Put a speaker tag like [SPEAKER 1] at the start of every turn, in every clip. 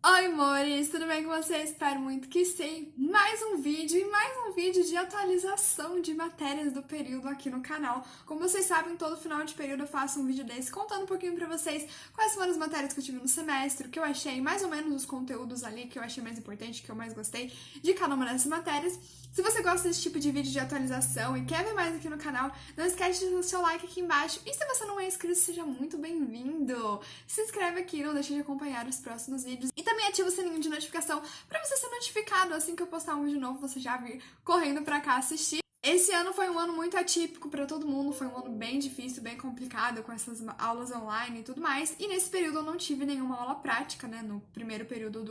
[SPEAKER 1] Oi, amores, tudo bem com vocês? Espero muito que sim. Mais um vídeo de atualização de matérias do período aqui no canal. Como vocês sabem, todo final de período eu faço um vídeo desse contando um pouquinho pra vocês quais foram as matérias que eu tive no semestre, o que eu achei, mais ou menos os conteúdos ali que eu achei mais importante, que eu mais gostei de cada uma dessas matérias. Se você gosta desse tipo de vídeo de atualização e quer ver mais aqui no canal, não esquece de deixar o seu like aqui embaixo. E se você não é inscrito, seja muito bem-vindo! Se inscreve aqui, não deixe de acompanhar os próximos vídeos. E também ativa o sininho de notificação para você ser notificado assim que eu postar um vídeo novo, você já vir correndo pra cá assistir. Esse ano foi um ano muito atípico para todo mundo, foi um ano bem difícil, bem complicado, com essas aulas online e tudo mais. E nesse período eu não tive nenhuma aula prática, né? No primeiro período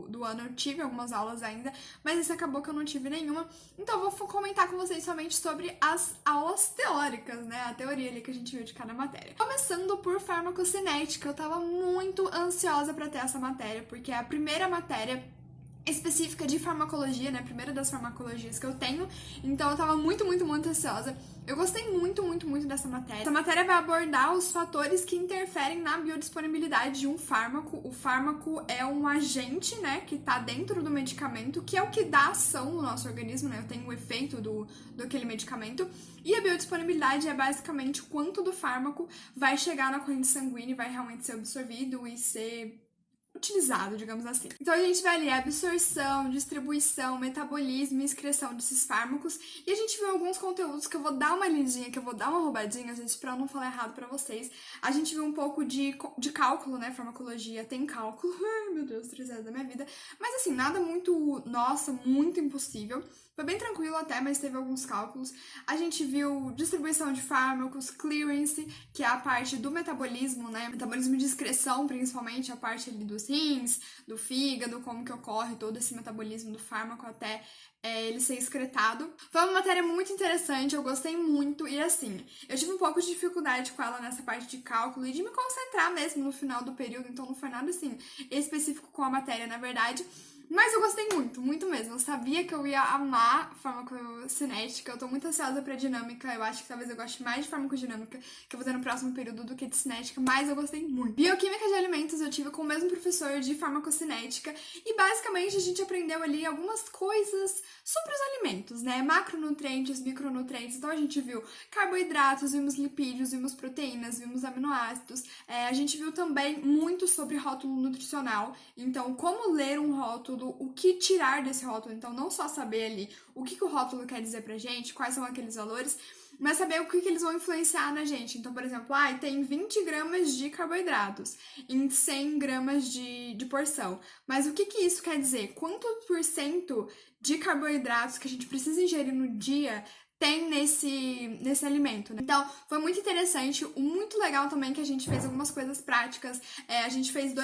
[SPEAKER 1] do ano eu tive algumas aulas ainda, mas esse acabou que eu não tive nenhuma. Então eu vou comentar com vocês somente sobre as aulas teóricas, né? A teoria ali que a gente viu de cada matéria. Começando por farmacocinética, eu tava muito ansiosa para ter essa matéria, porque é a primeira matéria específica de farmacologia, né? A primeira das farmacologias que eu tenho. Então eu tava muito ansiosa. Eu gostei muito dessa matéria. Essa matéria vai abordar os fatores que interferem na biodisponibilidade de um fármaco. O fármaco é um agente, né, que tá dentro do medicamento, que é o que dá ação no nosso organismo, né? Tem o efeito do aquele medicamento. E a biodisponibilidade é basicamente o quanto do fármaco vai chegar na corrente sanguínea e vai realmente ser absorvido e ser utilizado, digamos assim. Então a gente vai ali a absorção, distribuição, metabolismo e excreção desses fármacos, e a gente viu alguns conteúdos que eu vou dar uma lidinha, que eu vou dar uma roubadinha, gente, pra eu não falar errado pra vocês. A gente viu um pouco de cálculo, né, farmacologia tem cálculo, ai meu Deus, 3 anos da minha vida, mas assim, nada muito, nossa, muito impossível. Foi bem tranquilo até, mas teve alguns cálculos. A gente viu distribuição de fármacos, clearance, que é a parte do metabolismo, né? Metabolismo de excreção, principalmente, a parte ali dos rins, do fígado, como que ocorre todo esse metabolismo do fármaco até ele ser excretado. Foi uma matéria muito interessante, eu gostei muito, e assim, eu tive um pouco de dificuldade com ela nessa parte de cálculo e de me concentrar mesmo no final do período, então não foi nada assim específico com a matéria, na verdade. Mas eu gostei muito mesmo. Eu sabia que eu ia amar farmacocinética. Eu tô muito ansiosa pra dinâmica. Eu acho que talvez eu goste mais de farmacodinâmica que eu vou ter no próximo período do que de cinética, mas eu gostei muito. Bioquímica de alimentos eu tive com o mesmo professor de farmacocinética e basicamente a gente aprendeu ali algumas coisas sobre os alimentos, né? Macronutrientes, micronutrientes. Então a gente viu carboidratos, vimos lipídios, vimos proteínas, vimos aminoácidos. A gente viu também muito sobre rótulo nutricional. Então, como ler um rótulo, o que tirar desse rótulo. Então, não só saber ali o que o rótulo quer dizer pra gente, quais são aqueles valores, mas saber o que eles vão influenciar na gente. Então, por exemplo, tem 20 gramas de carboidratos em 100 gramas de porção. Mas o que isso quer dizer? Quanto por cento de carboidratos que a gente precisa ingerir no dia tem nesse alimento, né? Então, foi muito interessante, muito legal também que a gente fez algumas coisas práticas. A gente fez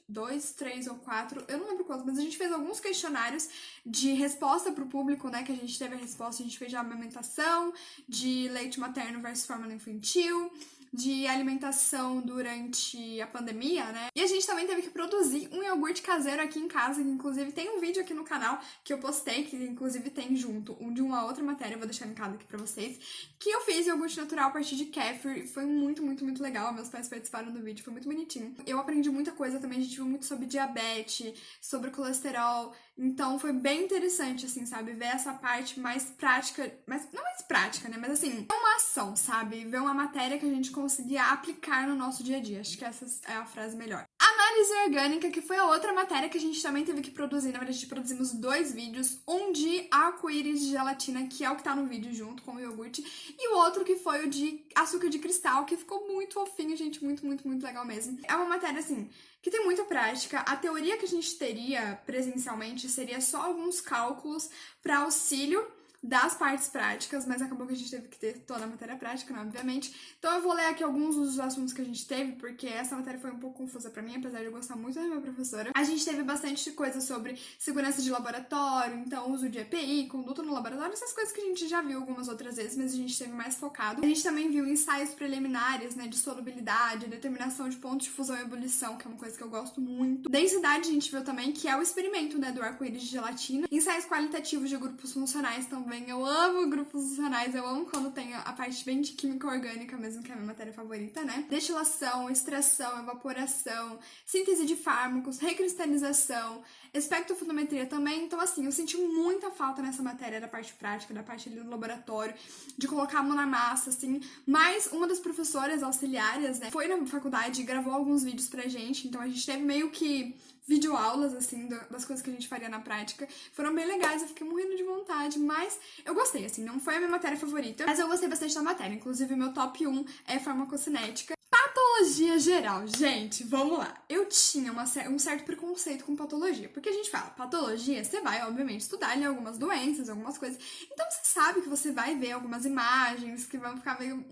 [SPEAKER 1] dois, três ou quatro, eu não lembro quantos, mas a gente fez alguns questionários de resposta pro público, né? Que a gente teve a resposta, a gente fez de amamentação, de leite materno versus fórmula infantil, de alimentação durante a pandemia, né? E a gente também teve que produzir um iogurte caseiro aqui em casa, que inclusive tem um vídeo aqui no canal que eu postei, que inclusive tem junto de uma outra matéria, eu vou deixar linkado aqui pra vocês, que eu fiz iogurte natural a partir de kéfir e foi muito legal, meus pais participaram do vídeo, foi muito bonitinho. Eu aprendi muita coisa também, a gente viu muito sobre diabetes, sobre colesterol, então foi bem interessante, assim, sabe, ver essa parte mais prática, mas não mais prática, né, mas assim, uma ação, sabe, ver uma matéria que a gente conseguia aplicar no nosso dia a dia, acho que essa é a frase melhor. Análise orgânica, que foi a outra matéria que a gente também teve que produzir, na verdade, a gente produzimos 2 vídeos, um de arco-íris de gelatina, que é o que tá no vídeo junto com o iogurte, e o outro que foi o de açúcar de cristal, que ficou muito fofinho, gente, muito legal mesmo. É uma matéria, assim, que tem muita prática. A teoria que a gente teria presencialmente seria só alguns cálculos para auxílio das partes práticas, mas acabou que a gente teve que ter toda a matéria prática, né, obviamente. Então eu vou ler aqui alguns dos assuntos que a gente teve, porque essa matéria foi um pouco confusa pra mim, apesar de eu gostar muito da minha professora. A gente teve bastante coisa sobre segurança de laboratório, então uso de EPI, conduta no laboratório, essas coisas que a gente já viu algumas outras vezes, mas a gente teve mais focado. A gente também viu ensaios preliminares, né, de solubilidade, determinação de pontos de fusão e ebulição, que é uma coisa que eu gosto muito. Densidade a gente viu também, que é o experimento, né, do arco-íris de gelatina. Ensaios qualitativos de grupos funcionais também, também. Eu amo grupos funcionais, eu amo quando tem a parte bem de química orgânica mesmo, que é a minha matéria favorita, né? Destilação, extração, evaporação, síntese de fármacos, recristalização, espectrofotometria também. Então, assim, eu senti muita falta nessa matéria da parte prática, da parte ali do laboratório, de colocar a mão na massa, assim. Mas uma das professoras auxiliares, né, foi na faculdade e gravou alguns vídeos pra gente, então a gente teve meio que videoaulas, assim, das coisas que a gente faria na prática. Foram bem legais, eu fiquei morrendo de vontade, mas eu gostei, assim, não foi a minha matéria favorita, mas eu gostei bastante da matéria. Inclusive, meu top 1 é farmacocinética. Patologia geral, gente, vamos lá. Eu tinha um certo preconceito com patologia, porque a gente fala, patologia, você vai, obviamente, estudar ali algumas doenças, algumas coisas, então você sabe que você vai ver algumas imagens que vão ficar meio,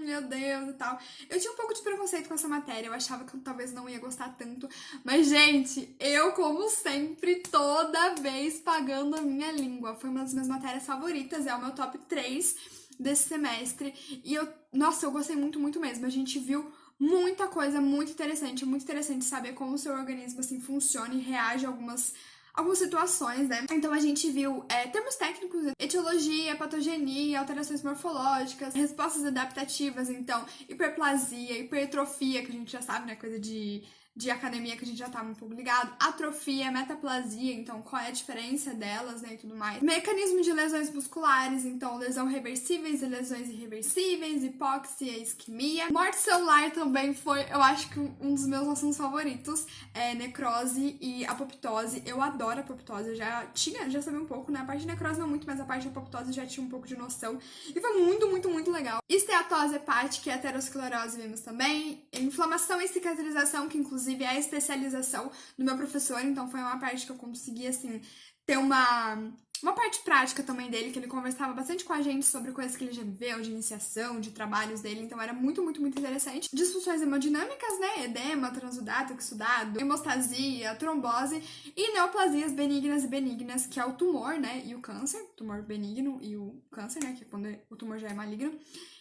[SPEAKER 1] meu Deus e tal. Eu tinha um pouco de preconceito com essa matéria, eu achava que eu talvez não ia gostar tanto, mas, gente, eu, como sempre, toda vez pagando a minha língua. Foi uma das minhas matérias favoritas, é o meu top 3 desse semestre, e nossa, eu gostei muito, muito mesmo. A gente viu muita coisa muito interessante saber como o seu organismo, assim, funciona e reage a algumas situações, né? Então a gente viu termos técnicos, etiologia, patogenia, alterações morfológicas, respostas adaptativas, então hiperplasia, hipertrofia, que a gente já sabe, né? Coisa de academia que a gente já tava um pouco ligado, atrofia, metaplasia, então qual é a diferença delas, né, e tudo mais. Mecanismo de lesões musculares, então lesão reversíveis e lesões irreversíveis, hipóxia, isquemia. Morte celular também foi, eu acho que um dos meus assuntos favoritos, necrose e apoptose. Eu adoro apoptose, eu já sabia um pouco, né, a parte de necrose não muito, mas a parte de apoptose eu já tinha um pouco de noção, e foi muito, muito, muito legal. Esteatose hepática e aterosclerose vimos também, inflamação e cicatrização, que inclusive é a especialização do meu professor, então foi uma parte que eu consegui, assim, ter uma parte prática também dele, que ele conversava bastante com a gente sobre coisas que ele já viveu, de iniciação, de trabalhos dele, então era muito, muito, muito interessante. Disfunções hemodinâmicas, né, edema, transudato, exudado, hemostasia, trombose e neoplasias benignas e benignas, que é o tumor, né, e o câncer, tumor benigno e o câncer, né, que é quando o tumor já é maligno.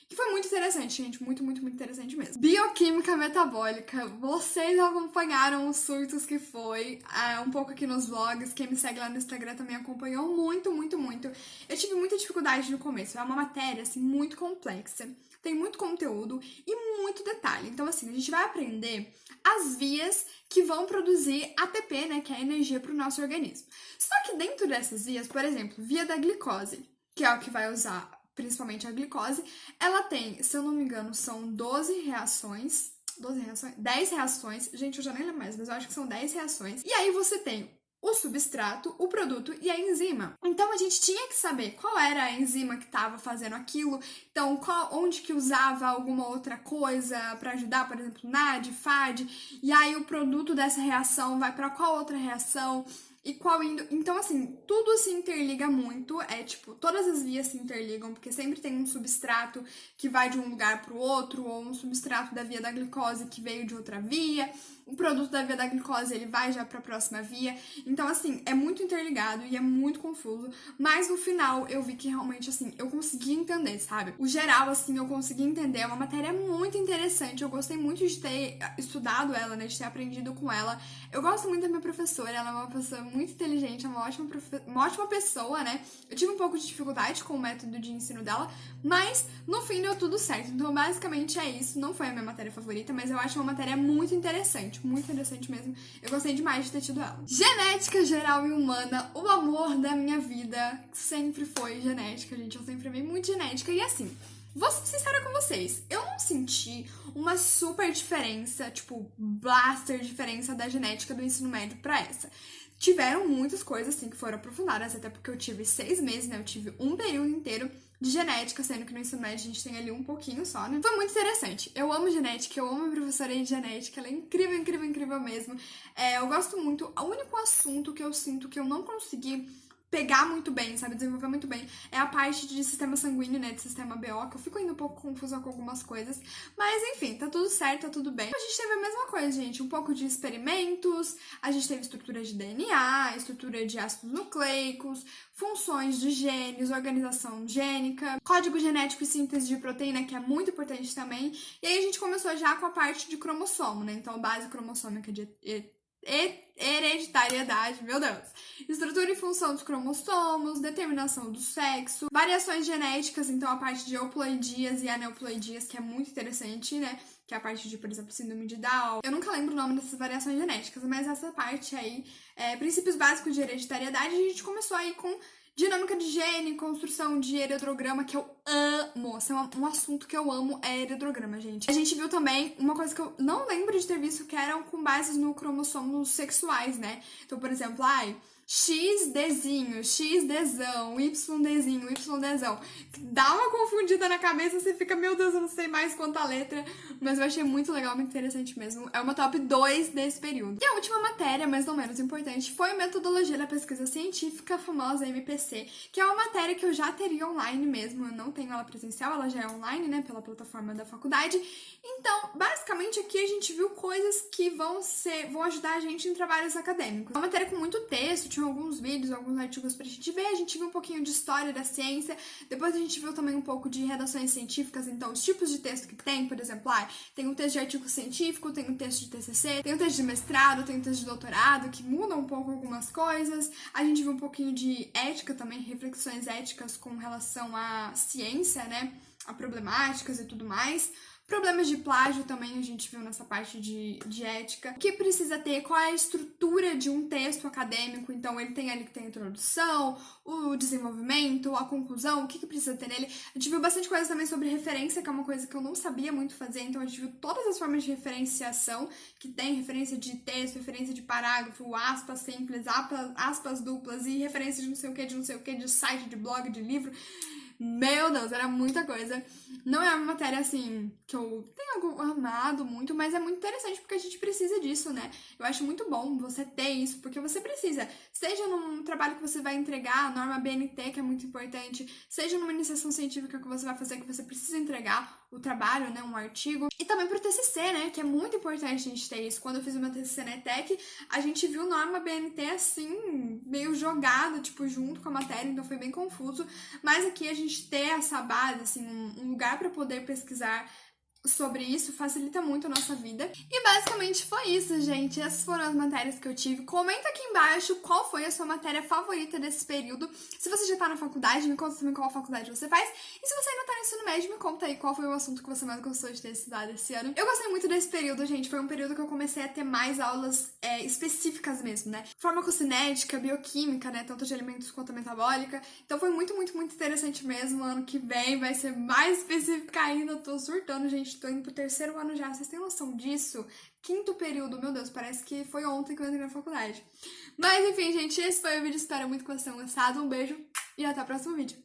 [SPEAKER 1] Que foi muito interessante, gente. Muito, muito, muito interessante mesmo. Bioquímica metabólica. Vocês acompanharam os surtos que foi. Um pouco aqui nos vlogs. Quem me segue lá no Instagram também acompanhou muito, muito, muito. Eu tive muita dificuldade no começo. É uma matéria, assim, muito complexa. Tem muito conteúdo e muito detalhe. Então, assim, a gente vai aprender as vias que vão produzir ATP, né? Que é a energia para o nosso organismo. Só que dentro dessas vias, por exemplo, via da glicose, que é o que vai usar principalmente a glicose, ela tem, se eu não me engano, são 10 reações, gente, eu já nem lembro mais, mas eu acho que são 10 reações, e aí você tem o substrato, o produto e a enzima. Então a gente tinha que saber qual era a enzima que estava fazendo aquilo, então onde que usava alguma outra coisa para ajudar, por exemplo, NAD, FAD, e aí o produto dessa reação vai para qual outra reação, e qual indo. Então, assim, tudo se interliga muito. Tipo, todas as vias se interligam, porque sempre tem um substrato que vai de um lugar para o outro, ou um substrato da via da glicose que veio de outra via. O produto da via da glicose, ele vai já para a próxima via. Então, assim, é muito interligado e é muito confuso. Mas no final, eu vi que realmente, assim, eu consegui entender, sabe? O geral, assim, eu consegui entender. É uma matéria muito interessante. Eu gostei muito de ter estudado ela, né? De ter aprendido com ela. Eu gosto muito da minha professora. Ela é uma pessoa muito inteligente, é uma ótima pessoa, né? Eu tive um pouco de dificuldade com o método de ensino dela, mas no fim deu tudo certo. Então, basicamente é isso. Não foi a minha matéria favorita, mas eu acho uma matéria muito interessante mesmo. Eu gostei demais de ter tido ela. Genética geral e humana, o amor da minha vida sempre foi genética, gente. Eu sempre amei muito genética. E assim, vou ser sincera com vocês, eu não senti uma super diferença, tipo, blaster diferença da genética do ensino médio pra essa. Tiveram muitas coisas, assim, que foram aprofundadas, até porque eu tive 6 meses, né? Eu tive um período inteiro de genética, sendo que no ensino médio a gente tem ali um pouquinho só, né? Foi muito interessante. Eu amo genética, eu amo a professora de genética, ela é incrível, incrível, incrível mesmo. Eu gosto muito. O único assunto que eu sinto que eu não consegui pegar muito bem, sabe, desenvolver muito bem, é a parte de sistema sanguíneo, né, de sistema BO, que eu fico ainda um pouco confusa com algumas coisas, mas enfim, tá tudo certo, tá tudo bem. A gente teve a mesma coisa, gente, um pouco de experimentos, a gente teve estrutura de DNA, estrutura de ácidos nucleicos, funções de genes, organização gênica, código genético e síntese de proteína, que é muito importante também, e aí a gente começou já com a parte de cromossomo, né, então base cromossômica de hereditariedade, meu Deus. Estrutura e função dos cromossomos, determinação do sexo, variações genéticas, então a parte de euploidias e aneuploidias, que é muito interessante, né? Que é a parte de, por exemplo, síndrome de Down. Eu nunca lembro o nome dessas variações genéticas, mas essa parte aí, princípios básicos de hereditariedade, a gente começou aí com dinâmica de gene, construção de heredograma, que eu amo. Esse é um assunto que eu amo, é heredograma, gente. A gente viu também uma coisa que eu não lembro de ter visto, que eram com bases no cromossomos sexuais, né? Então, por exemplo, XDzinho, XDzão, YDzinho, YDzão. Dá uma confundida na cabeça, você fica, meu Deus, eu não sei mais quanta letra. Mas eu achei muito legal, muito interessante mesmo. É uma top 2 desse período. E a última matéria, mas não menos importante, foi Metodologia da Pesquisa Científica, a famosa MPC, que é uma matéria que eu já teria online mesmo. Eu não tenho ela presencial, ela já é online, né, pela plataforma da faculdade. Então, basicamente, aqui a gente viu coisas que vão ajudar a gente em trabalhos acadêmicos. É uma matéria com muito texto, tinha alguns vídeos, alguns artigos pra gente ver, a gente viu um pouquinho de história da ciência, depois a gente viu também um pouco de redações científicas, então os tipos de texto que tem, por exemplo, tem um texto de artigo científico, tem um texto de TCC, tem um texto de mestrado, tem um texto de doutorado, que muda um pouco algumas coisas. A gente viu um pouquinho de ética também, reflexões éticas com relação à ciência, né, a problemáticas e tudo mais. Problemas de plágio também a gente viu nessa parte de ética. O que precisa ter, qual é a estrutura de um texto acadêmico, então ele tem ali que tem a introdução, o desenvolvimento, a conclusão, o que precisa ter nele. A gente viu bastante coisa também sobre referência, que é uma coisa que eu não sabia muito fazer, então a gente viu todas as formas de referenciação que tem, referência de texto, referência de parágrafo, aspas simples, aspas duplas e referência de não sei o que, de site, de blog, de livro. Meu Deus, era muita coisa. Não é uma matéria, assim, que eu tenho amado muito, mas é muito interessante porque a gente precisa disso, né? Eu acho muito bom você ter isso, porque você precisa. Seja num trabalho que você vai entregar, a norma BNT, que é muito importante, seja numa iniciação científica que você vai fazer, que você precisa entregar o trabalho, né, um artigo. E também pro TCC, né, que é muito importante a gente ter isso. Quando eu fiz o meu TCC na ETEC, a gente viu norma BNT, assim, meio jogada, tipo, junto com a matéria, então foi bem confuso. Mas aqui a gente ter essa base, assim, um lugar para poder pesquisar sobre isso facilita muito a nossa vida. E basicamente foi isso, gente. Essas foram as matérias que eu tive. Comenta aqui embaixo qual foi a sua matéria favorita desse período. Se você já tá na faculdade, me conta também qual faculdade você faz. E se você ainda tá no ensino médio, me conta aí qual foi o assunto que você mais gostou de ter estudado esse ano. Eu gostei muito desse período, gente. Foi um período que eu comecei a ter mais aulas específicas mesmo, né? Farmacocinética, bioquímica, né? Tanto de alimentos quanto metabólica. Então foi muito, muito, muito interessante mesmo. Ano que vem vai ser mais específica ainda. Eu tô surtando, gente. Tô indo pro 3º ano já, vocês têm noção disso? 5º período, meu Deus, parece que foi ontem que eu entrei na faculdade. Mas enfim, gente, esse foi o vídeo, espero muito que vocês tenham gostado. Um beijo e até o próximo vídeo.